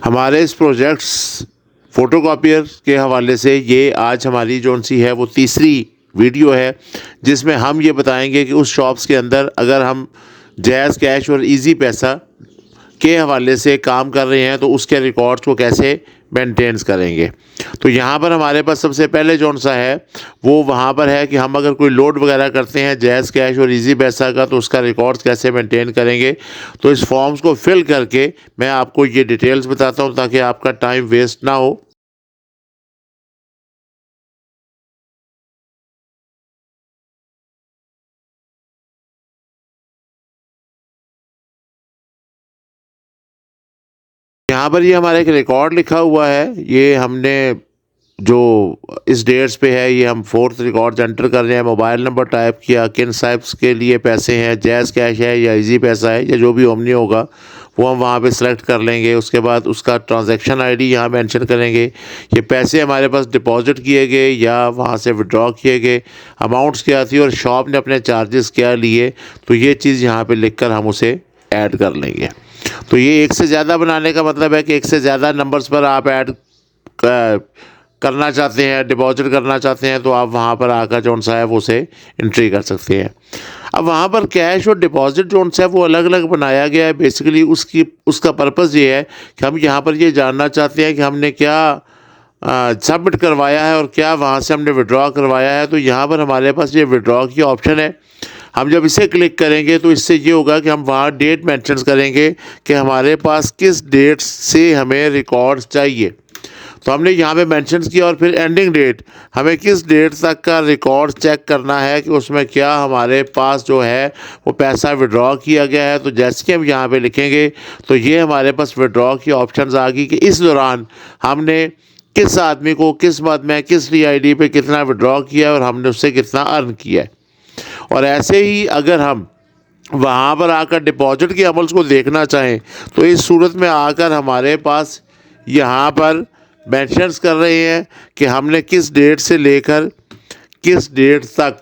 हमारे इस projects photocopier के हवाले से ये आज हमारी जौन सी है वो तीसरी वीडियो है, जिसमें हम ये बताएंगे कि उस शॉप्स के अंदर अगर हम जैज़ कैश और इजी पैसा के हवाले से काम कर रहे हैं तो उसके रिकॉर्ड्स को कैसे मेंटेन्स करेंगे। तो यहाँ पर हमारे पास सबसे पहले जौन सा है वो वहाँ पर है कि हम अगर कोई लोड वगैरह करते हैं जैज़ कैश और इजी पैसा का तो उसका रिकॉर्ड्स कैसे मेंटेन करेंगे। तो इस फॉर्म्स को फिल करके मैं आपको ये डिटेल्स बताता हूँ ताकि आपका टाइम वेस्ट ना हो। यहाँ पर ये हमारा एक रिकॉर्ड लिखा हुआ है, ये हमने जो इस डेट्स पे है ये हम 4th रिकॉर्ड एंटर कर रहे हैं। मोबाइल नंबर टाइप किया, किन साइप्स के लिए पैसे हैं, जैज़ कैश है या इजी पैसा है या जो भी ओमनी होगा वो हम वहाँ पे सेलेक्ट कर लेंगे। उसके बाद उसका ट्रांजैक्शन आईडी यहाँ मेंशन करेंगे। ये पैसे हमारे पास डिपॉजिट किए गए या वहाँ से विड्रॉ किए गए, अमाउंट्स क्या थी और शॉप ने अपने चार्जेस क्या लिए, तो ये चीज़ यहाँ पे लिखकर हम उसे ऐड कर लेंगे। तो ये एक से ज़्यादा बनाने का मतलब है कि एक से ज़्यादा नंबर्स पर आप ऐड करना चाहते हैं, डिपॉजिट करना चाहते हैं, तो आप वहाँ पर आकर जौन सा है वो उसे एंट्री कर सकते हैं। अब वहाँ पर कैश और डिपॉजिट जौन सा है वो अलग अलग बनाया गया है। बेसिकली उसका पर्पज़ ये है कि हम यहाँ पर ये जानना चाहते हैं कि हमने क्या सबमिट करवाया है और क्या वहाँ से हमने विड्रॉ करवाया है। तो यहाँ पर हमारे पास ये विड्रॉ की ऑप्शन है। हम जब इसे क्लिक करेंगे तो इससे ये होगा कि हम वहाँ डेट मेंशन करेंगे कि हमारे पास किस डेट से हमें रिकॉर्ड्स चाहिए। तो हमने यहाँ पे मेंशन किया और फिर एंडिंग डेट, हमें किस डेट तक का रिकॉर्ड चेक करना है कि उसमें क्या हमारे पास जो है वो पैसा विड्रॉ किया गया है। तो जैसे कि हम यहाँ पे लिखेंगे तो ये हमारे पास विड्रॉ की ऑप्शंस आ गई कि इस दौरान हमने किस आदमी को किस मद में किस DID पे कितना विड्रॉ किया है और हमने उससे कितना अर्न किया है। और ऐसे ही अगर हम वहाँ पर आकर डिपॉजिट के अमल्स को देखना चाहें तो इस सूरत में आकर हमारे पास यहाँ पर मेंशंस कर रहे हैं कि हमने किस डेट से लेकर किस डेट तक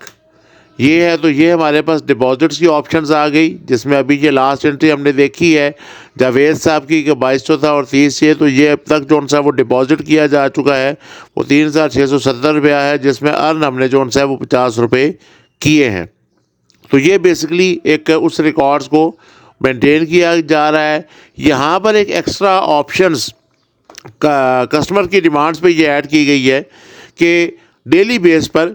ये है। तो ये हमारे पास डिपॉजिट्स की ऑप्शंस आ गई, जिसमें अभी ये लास्ट एंट्री हमने देखी है जावेद साहब की कि 2200 था और 30 ये, तो ये अब तक जो सा वो डिपॉजिट किया जा चुका है वो 3670 रुपया है, जिसमें अर्न हमने जो सा है वो 50 रुपये किए हैं। तो ये बेसिकली एक उस रिकॉर्ड्स को मेंटेन किया जा रहा है। यहाँ पर एक एक्स्ट्रा ऑप्शंस कस्टमर की डिमांड्स पे ये ऐड की गई है कि डेली बेस पर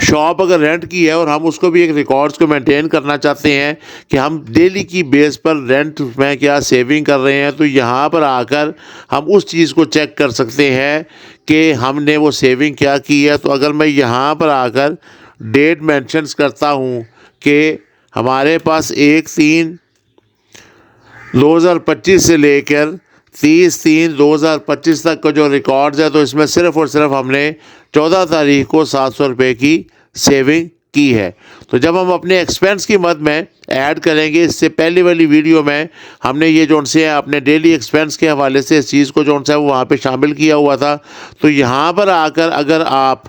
शॉप अगर रेंट की है और हम उसको भी एक रिकॉर्ड्स को मेंटेन करना चाहते हैं कि हम डेली की बेस पर रेंट में क्या सेविंग कर रहे हैं, तो यहाँ पर आकर हम उस चीज़ को चेक कर सकते हैं कि हमने वो सेविंग क्या की है। तो अगर मैं यहाँ पर आकर डेट मेंशंस करता हूँ कि हमारे पास 1/3/2025 से लेकर 30/3/2025 तक का जो रिकॉर्ड्स है, तो इसमें सिर्फ़ और सिर्फ हमने 14 तारीख को 700 रुपये की सेविंग की है। तो जब हम अपने एक्सपेंस की मद में ऐड करेंगे, इससे पहले वाली वीडियो में हमने ये जौन से अपने डेली एक्सपेंस के हवाले से इस चीज़ को जौन सा है वो वहाँ पे शामिल किया हुआ था। तो यहाँ पर आकर अगर आप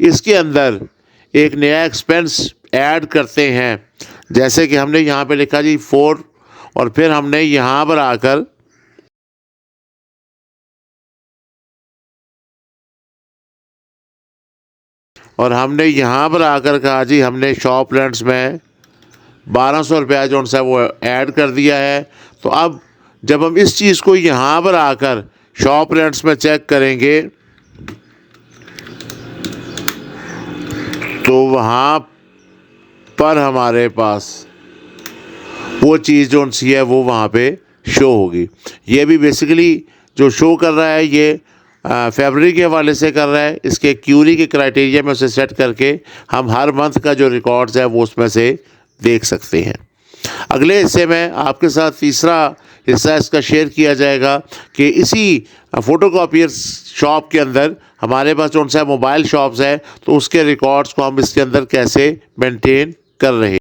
इसके अंदर एक नया एक्सपेंस ऐड करते हैं, जैसे कि हमने यहाँ पे लिखा जी 4 और फिर हमने यहाँ पर आकर कहा जी हमने शॉप रेंट्स में 1200 रुपया जो सा वो ऐड कर दिया है। तो अब जब हम इस चीज़ को यहाँ पर आकर शॉप रेंट्स में चेक करेंगे तो वहाँ पर हमारे पास वो चीज़ जो सी है वो वहाँ पे शो होगी। ये भी बेसिकली जो शो कर रहा है ये फरवरी के हवाले से कर रहा है। इसके क्यूरी के क्राइटेरिया में उसे सेट करके हम हर मंथ का जो रिकॉर्ड्स है वो उसमें से देख सकते हैं। अगले हिस्से में आपके साथ तीसरा हिस्सा इसका शेयर किया जाएगा कि इसी फ़ोटोकॉपियर शॉप के अंदर हमारे पास जो सा मोबाइल शॉप्स है तो उसके रिकॉर्ड्स को हम इसके अंदर कैसे मेंटेन कर रहे हैं।